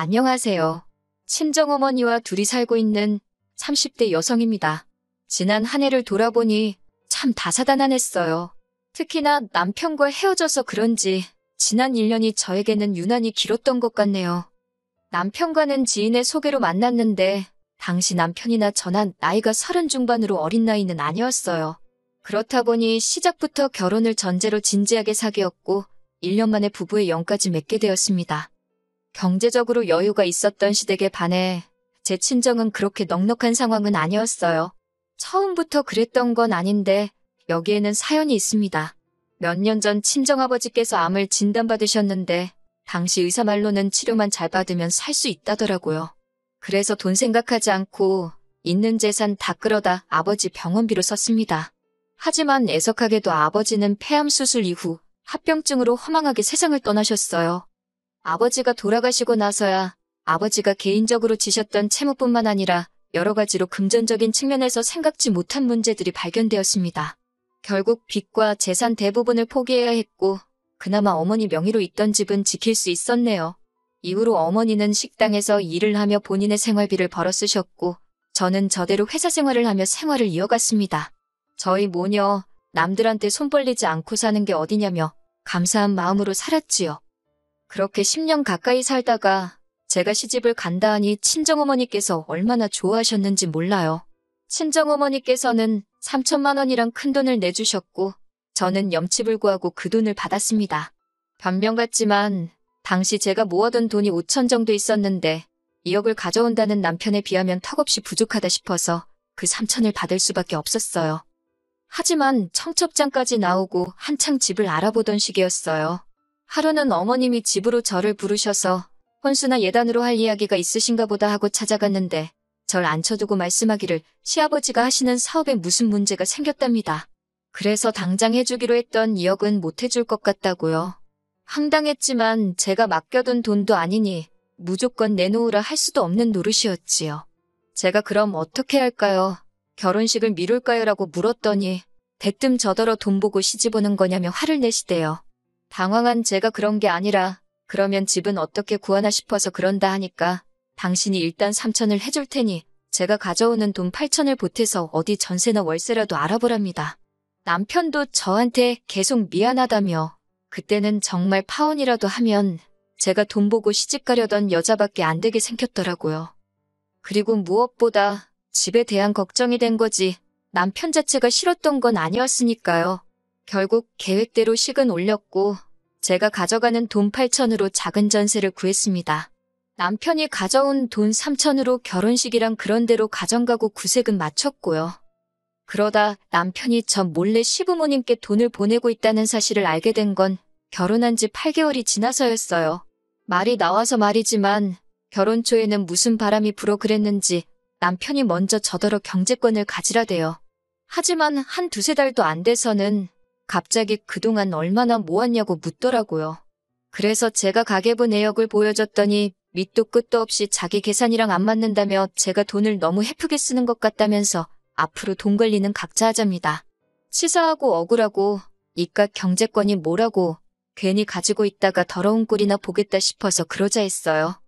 안녕하세요. 친정어머니와 둘이 살고 있는 30대 여성입니다. 지난 한 해를 돌아보니 참 다사다난했어요. 특히나 남편과 헤어져서 그런지 지난 1년이 저에게는 유난히 길었던 것 같네요. 남편과는 지인의 소개로 만났는데 당시 남편이나 저나 나이가 30 중반으로 어린 나이는 아니었어요. 그렇다 보니 시작부터 결혼을 전제로 진지하게 사귀었고 1년 만에 부부의 영까지 맺게 되었습니다. 경제적으로 여유가 있었던 시댁에 반해 제 친정은 그렇게 넉넉한 상황은 아니었어요. 처음부터 그랬던 건 아닌데 여기에는 사연이 있습니다. 몇 년 전 친정아버지께서 암을 진단받으셨는데 당시 의사 말로는 치료만 잘 받으면 살 수 있다더라고요. 그래서 돈 생각하지 않고 있는 재산 다 끌어다 아버지 병원비로 썼습니다. 하지만 애석하게도 아버지는 폐암 수술 이후 합병증으로 허망하게 세상을 떠나셨어요. 아버지가 돌아가시고 나서야 아버지가 개인적으로 지셨던 채무뿐만 아니라 여러 가지로 금전적인 측면에서 생각지 못한 문제들이 발견되었습니다. 결국 빚과 재산 대부분을 포기해야 했고 그나마 어머니 명의로 있던 집은 지킬 수 있었네요. 이후로 어머니는 식당에서 일을 하며 본인의 생활비를 벌어 쓰셨고 저는 저대로 회사 생활을 하며 생활을 이어갔습니다. 저희 모녀 남들한테 손 벌리지 않고 사는 게 어디냐며 감사한 마음으로 살았지요. 그렇게 10년 가까이 살다가 제가 시집을 간다 하니 친정어머니께서 얼마나 좋아하셨는지 몰라요. 친정어머니께서는 3천만 원이란 큰돈을 내주셨고 저는 염치불 구하고 그 돈을 받았습니다. 변명 같지만 당시 제가 모아둔 돈이 5천 정도 있었는데 2억을 가져온다는 남편에 비하면 턱없이 부족하다 싶어서 그 3천을 받을 수밖에 없었어요. 하지만 청첩장까지 나오고 한창 집을 알아보던 시기였어요. 하루는 어머님이 집으로 저를 부르셔서 혼수나 예단으로 할 이야기가 있으신가 보다 하고 찾아갔는데 절 앉혀두고 말씀하기를 시아버지가 하시는 사업에 무슨 문제가 생겼답니다. 그래서 당장 해주기로 했던 2억은 못 해줄 것 같다고요. 황당했지만 제가 맡겨둔 돈도 아니니 무조건 내놓으라 할 수도 없는 노릇이었지요. 제가 그럼 어떻게 할까요? 결혼식을 미룰까요? 라고 물었더니 대뜸 저더러 돈 보고 시집 오는 거냐며 화를 내시대요. 당황한 제가 그런 게 아니라 그러면 집은 어떻게 구하나 싶어서 그런다 하니까 당신이 일단 3천을 해줄 테니 제가 가져오는 돈 8천을 보태서 어디 전세나 월세라도 알아보랍니다. 남편도 저한테 계속 미안하다며 그때는 정말 파혼이라도 하면 제가 돈 보고 시집 가려던 여자밖에 안 되게 생겼더라고요. 그리고 무엇보다 집에 대한 걱정이 된 거지 남편 자체가 싫었던 건 아니었으니까요. 결국 계획대로 식은 올렸고 제가 가져가는 돈 8천으로 작은 전세를 구했습니다. 남편이 가져온 돈 3천으로 결혼식이랑 그런 데로 가정가구 구색은 마쳤고요. 그러다 남편이 저 몰래 시부모님께 돈을 보내고 있다는 사실을 알게 된 건 결혼한 지 8개월이 지나서였어요. 말이 나와서 말이지만 결혼 초에는 무슨 바람이 불어 그랬는지 남편이 먼저 저더러 경제권을 가지라대요. 하지만 한 두세 달도 안 돼서는 갑자기 그동안 얼마나 모았냐고 묻더라고요. 그래서 제가 가계부 내역을 보여줬더니 밑도 끝도 없이 자기 계산이랑 안 맞는다며 제가 돈을 너무 헤프게 쓰는 것 같다면서 앞으로 돈 관리는 각자 하자입니다. 치사하고 억울하고 이깟 경제권이 뭐라고 괜히 가지고 있다가 더러운 꼴이나 보겠다 싶어서 그러자 했어요.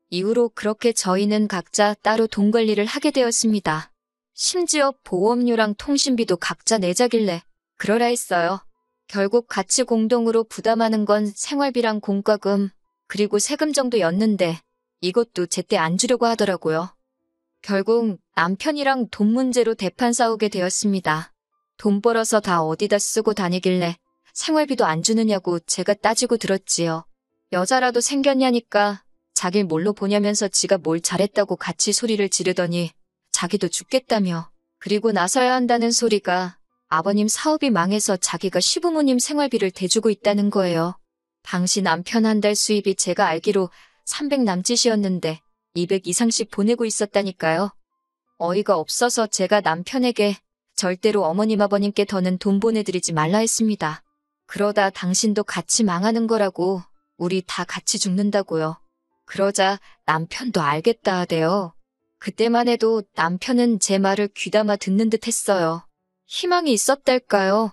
이후로 그렇게 저희는 각자 따로 돈 관리를 하게 되었습니다. 심지어 보험료랑 통신비도 각자 내자길래 그러라 했어요. 결국 같이 공동으로 부담하는 건 생활비랑 공과금 그리고 세금 정도였는데 이것도 제때 안 주려고 하더라고요. 결국 남편이랑 돈 문제로 대판 싸우게 되었습니다. 돈 벌어서 다 어디다 쓰고 다니길래 생활비도 안 주느냐고 제가 따지고 들었지요. 여자라도 생겼냐니까 자길 뭘로 보냐면서 지가 뭘 잘했다고 같이 소리를 지르더니 자기도 죽겠다며 그리고 나서야 한다는 소리가 아버님 사업이 망해서 자기가 시부모님 생활비를 대주고 있다는 거예요. 당시 남편 한 달 수입이 제가 알기로 300 남짓이었는데 200 이상씩 보내고 있었다니까요. 어이가 없어서 제가 남편에게 절대로 어머님 아버님께 더는 돈 보내드리지 말라 했습니다. 그러다 당신도 같이 망하는 거라고 우리 다 같이 죽는다고요. 그러자 남편도 알겠다 하대요. 그때만 해도 남편은 제 말을 귀담아 듣는 듯 했어요. 희망이 있었달까요?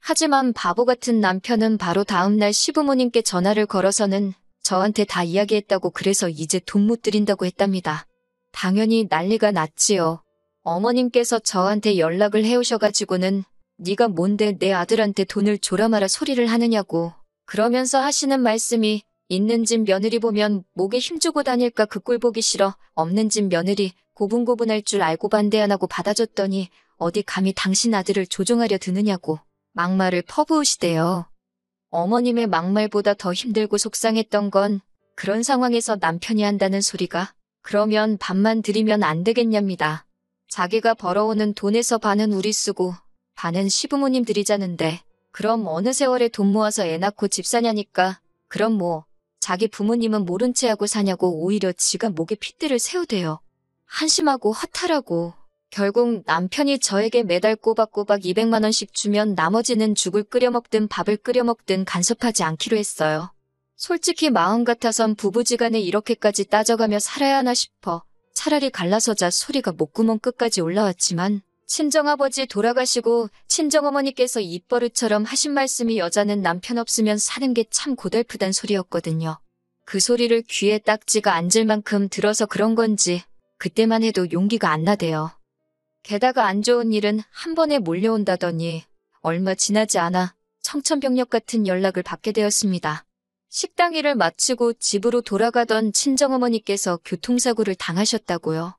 하지만 바보 같은 남편은 바로 다음날 시부모님께 전화를 걸어서는 저한테 다 이야기했다고 그래서 이제 돈 못 드린다고 했답니다. 당연히 난리가 났지요. 어머님께서 저한테 연락을 해오셔가지고는 네가 뭔데 내 아들한테 돈을 줘라 마라 소리를 하느냐고 그러면서 하시는 말씀이 있는 집 며느리 보면 목에 힘주고 다닐까 그 꼴 보기 싫어. 없는 집 며느리 고분고분할 줄 알고 반대 안 하고 받아줬더니 어디 감히 당신 아들을 조종하려 드느냐고 막말을 퍼부으시대요. 어머님의 막말보다 더 힘들고 속상했던 건 그런 상황에서 남편이 한다는 소리가 그러면 반만 드리면 안 되겠냐입니다. 자기가 벌어오는 돈에서 반은 우리 쓰고 반은 시부모님 드리자는데 그럼 어느 세월에 돈 모아서 애 낳고 집 사냐니까 그럼 뭐 자기 부모님은 모른 채 하고 사냐고 오히려 지가 목에 핏대를 세우대요. 한심하고 허탈하고 결국 남편이 저에게 매달 꼬박꼬박 200만 원씩 주면 나머지는 죽을 끓여 먹든 밥을 끓여 먹든 간섭하지 않기로 했어요. 솔직히 마음 같아선 부부지간에 이렇게까지 따져가며 살아야 하나 싶어 차라리 갈라서자 소리가 목구멍 끝까지 올라왔지만 친정아버지 돌아가시고 친정어머니께서 입버릇처럼 하신 말씀이 여자는 남편 없으면 사는 게 참 고달프단 소리였거든요. 그 소리를 귀에 딱지가 앉을 만큼 들어서 그런 건지 그때만 해도 용기가 안 나대요. 게다가 안 좋은 일은 한 번에 몰려온다더니 얼마 지나지 않아 청천벽력 같은 연락을 받게 되었습니다. 식당 일을 마치고 집으로 돌아가던 친정어머니께서 교통사고를 당하셨다고요.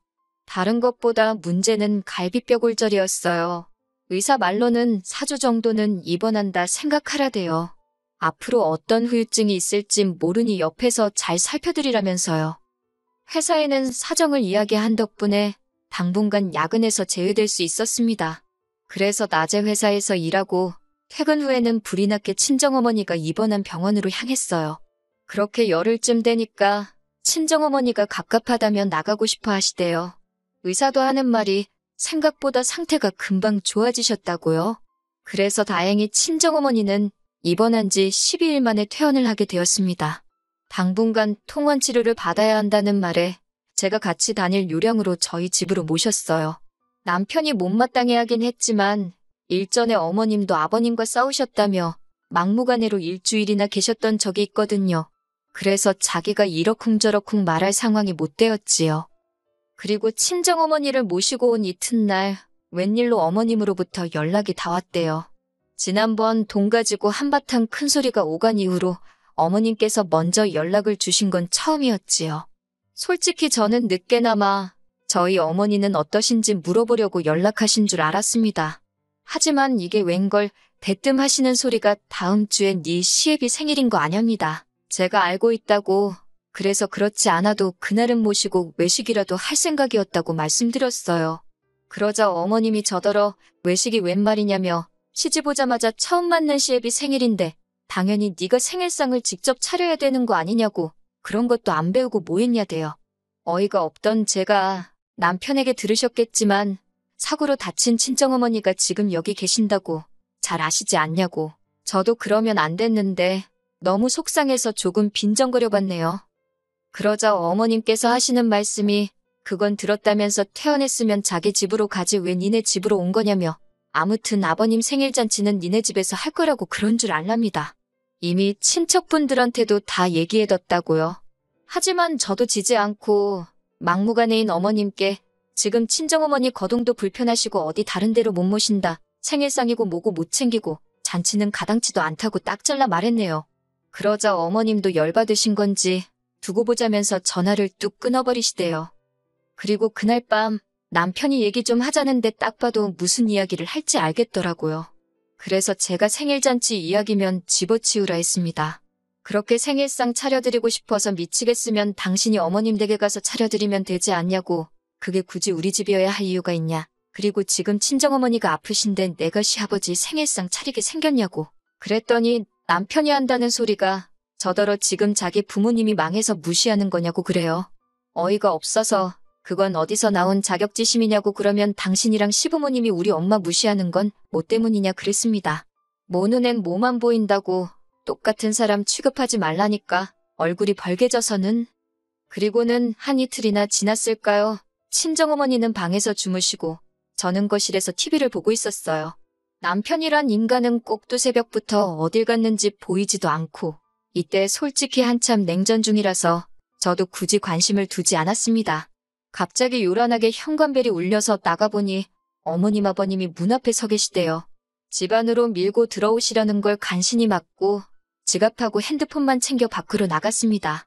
다른 것보다 문제는 갈비뼈골절이었어요. 의사 말로는 4주 정도는 입원한다 생각하라대요. 앞으로 어떤 후유증이 있을지 모르니 옆에서 잘 살펴드리라면서요. 회사에는 사정을 이야기한 덕분에 당분간 야근에서 제외될 수 있었습니다. 그래서 낮에 회사에서 일하고 퇴근 후에는 불이 났게 친정어머니가 입원한 병원으로 향했어요. 그렇게 열흘쯤 되니까 친정어머니가 갑갑하다면 나가고 싶어 하시대요. 의사도 하는 말이 생각보다 상태가 금방 좋아지셨다고요. 그래서 다행히 친정어머니는 입원한 지 12일 만에 퇴원을 하게 되었습니다. 당분간 통원 치료를 받아야 한다는 말에 제가 같이 다닐 요량으로 저희 집으로 모셨어요. 남편이 못마땅해 하긴 했지만 일전에 어머님도 아버님과 싸우셨다며 막무가내로 일주일이나 계셨던 적이 있거든요. 그래서 자기가 이러쿵저러쿵 말할 상황이 못 되었지요. 그리고 친정어머니를 모시고 온 이튿날 웬일로 어머님으로부터 연락이 다 왔대요. 지난번 돈 가지고 한바탕 큰 소리가 오간 이후로 어머님께서 먼저 연락을 주신 건 처음이었지요. 솔직히 저는 늦게나마 저희 어머니는 어떠신지 물어보려고 연락하신 줄 알았습니다. 하지만 이게 웬걸 대뜸 하시는 소리가 다음 주엔 네 시애비 생일인 거 아냐입니다. 제가 알고 있다고 그래서 그렇지 않아도 그날은 모시고 외식이라도 할 생각이었다고 말씀드렸어요. 그러자 어머님이 저더러 외식이 웬 말이냐며 시집 오자마자 처음 맞는 시애비 생일인데 당연히 네가 생일상을 직접 차려야 되는 거 아니냐고 그런 것도 안 배우고 뭐 했냐대요. 어이가 없던 제가 남편에게 들으셨겠지만 사고로 다친 친정어머니가 지금 여기 계신다고 잘 아시지 않냐고 저도 그러면 안 됐는데 너무 속상해서 조금 빈정거려봤네요. 그러자 어머님께서 하시는 말씀이 그건 들었다면서 퇴원했으면 자기 집으로 가지 왜 니네 집으로 온 거냐며 아무튼 아버님 생일잔치는 니네 집에서 할 거라고 그런 줄 알랍니다. 이미 친척분들한테도 다 얘기해뒀다고요. 하지만 저도 지지 않고 막무가내인 어머님께 지금 친정어머니 거동도 불편하시고 어디 다른 데로 못 모신다. 생일상이고 뭐고 못 챙기고 잔치는 가당치도 않다고 딱 잘라 말했네요. 그러자 어머님도 열받으신 건지 두고 보자면서 전화를 뚝 끊어버리시대요. 그리고 그날 밤 남편이 얘기 좀 하자는데 딱 봐도 무슨 이야기를 할지 알겠더라고요. 그래서 제가 생일잔치 이야기면 집어치우라 했습니다. 그렇게 생일상 차려드리고 싶어서 미치겠으면 당신이 어머님 댁에 가서 차려드리면 되지 않냐고. 그게 굳이 우리 집이어야 할 이유가 있냐. 그리고 지금 친정어머니가 아프신데 내가 시아버지 생일상 차리게 생겼냐고. 그랬더니 남편이 한다는 소리가 저더러 지금 자기 부모님이 망해서 무시하는 거냐고 그래요. 어이가 없어서 그건 어디서 나온 자격지심이냐고 그러면 당신이랑 시부모님이 우리 엄마 무시하는 건 뭐 때문이냐 그랬습니다. 모 눈엔 뭐만 보인다고 똑같은 사람 취급하지 말라니까 얼굴이 벌개져서는. 그리고는 한 이틀이나 지났을까요? 친정어머니는 방에서 주무시고 저는 거실에서 TV를 보고 있었어요. 남편이란 인간은 꼭두 새벽부터 어딜 갔는지 보이지도 않고 이때 솔직히 한참 냉전 중이라서 저도 굳이 관심을 두지 않았습니다. 갑자기 요란하게 현관벨이 울려서 나가보니 어머님 아버님이 문 앞에 서 계시대요. 집 안으로 밀고 들어오시려는 걸 간신히 막고 지갑하고 핸드폰만 챙겨 밖으로 나갔습니다.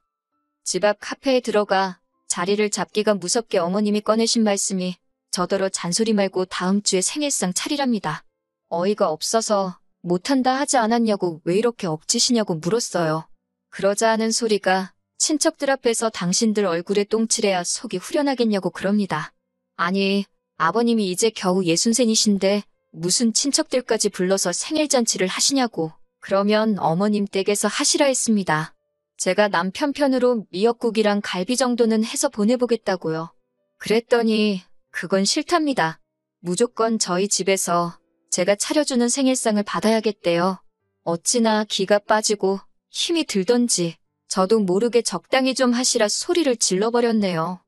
집 앞 카페에 들어가 자리를 잡기가 무섭게 어머님이 꺼내신 말씀이 저더러 잔소리 말고 다음 주에 생일상 차리랍니다. 어이가 없어서 못한다 하지 않았냐고 왜 이렇게 억지시냐고 물었어요. 그러자 하는 소리가 친척들 앞에서 당신들 얼굴에 똥칠해야 속이 후련하겠냐고 그럽니다. 아니, 아버님이 이제 겨우 60세이신데 무슨 친척들까지 불러서 생일잔치를 하시냐고. 그러면 어머님 댁에서 하시라 했습니다. 제가 남편 편으로 미역국이랑 갈비 정도는 해서 보내보겠다고요. 그랬더니 그건 싫답니다. 무조건 저희 집에서 제가 차려주는 생일상을 받아야겠대요. 어찌나 기가 빠지고 힘이 들던지 저도 모르게 적당히 좀 하시라 소리를 질러버렸네요.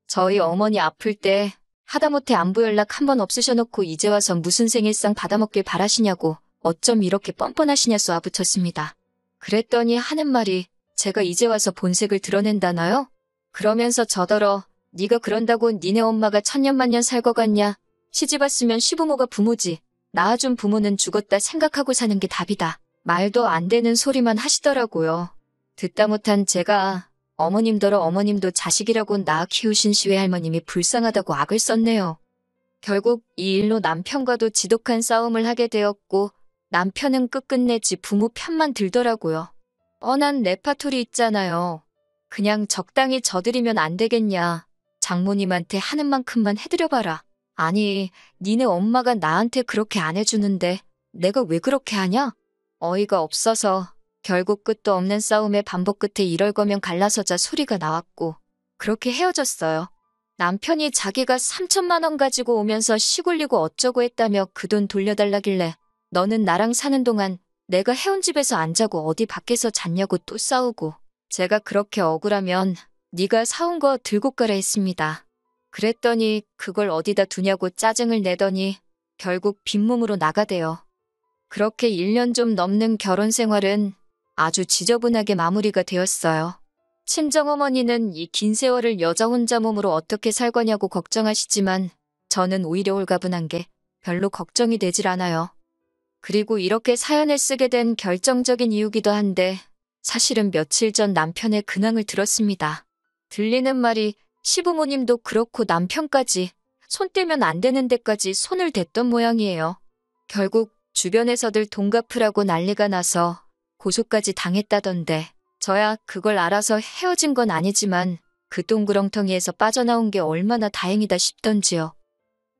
저희 어머니 아플 때 하다못해 안부 연락 한 번 없으셔놓고 이제 와서 무슨 생일상 받아먹길 바라시냐고 어쩜 이렇게 뻔뻔하시냐 쏘아붙였습니다. 그랬더니 하는 말이 제가 이제 와서 본색을 드러낸다나요? 그러면서 저더러 네가 그런다고 니네 엄마가 천년만년 살 거 같냐? 시집 왔으면 시부모가 부모지. 낳아준 부모는 죽었다 생각하고 사는 게 답이다. 말도 안 되는 소리만 하시더라고요. 듣다 못한 제가 어머님더러 어머님도 자식이라고 낳아 키우신 시외할머님이 불쌍하다고 악을 썼네요. 결국 이 일로 남편과도 지독한 싸움을 하게 되었고 남편은 끝끝내 지 부모 편만 들더라고요. 뻔한 레파토리 있잖아요. 그냥 적당히 져드리면 안 되겠냐. 장모님한테 하는 만큼만 해드려봐라. 아니, 니네 엄마가 나한테 그렇게 안 해주는데 내가 왜 그렇게 하냐? 어이가 없어서 결국 끝도 없는 싸움의 반복 끝에 이럴 거면 갈라서자 소리가 나왔고 그렇게 헤어졌어요. 남편이 자기가 3천만 원 가지고 오면서 시골리고 어쩌고 했다며 그 돈 돌려달라길래 너는 나랑 사는 동안 내가 해온 집에서 안 자고 어디 밖에서 잤냐고 또 싸우고 제가 그렇게 억울하면 네가 사온 거 들고 가라 했습니다. 그랬더니 그걸 어디다 두냐고 짜증을 내더니 결국 빈몸으로 나가대요. 그렇게 1년 좀 넘는 결혼 생활은 아주 지저분하게 마무리가 되었어요. 친정어머니는 이 긴 세월을 여자 혼자 몸으로 어떻게 살 거냐고 걱정하시지만 저는 오히려 홀가분한 게 별로 걱정이 되질 않아요. 그리고 이렇게 사연을 쓰게 된 결정적인 이유기도 한데 사실은 며칠 전 남편의 근황을 들었습니다. 들리는 말이 시부모님도 그렇고 남편까지 손 떼면 안 되는 데까지 손을 댔던 모양이에요. 결국 주변에서들 돈 갚으라고 난리가 나서 고소까지 당했다던데 저야 그걸 알아서 헤어진 건 아니지만 그 동구렁텅이에서 빠져나온 게 얼마나 다행이다 싶던지요.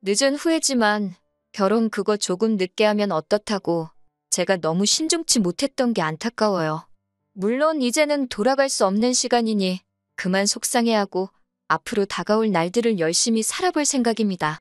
늦은 후회지만 결혼 그거 조금 늦게 하면 어떻다고 제가 너무 신중치 못했던 게 안타까워요. 물론 이제는 돌아갈 수 없는 시간이니 그만 속상해하고 앞으로 다가올 날들을 열심히 살아볼 생각입니다.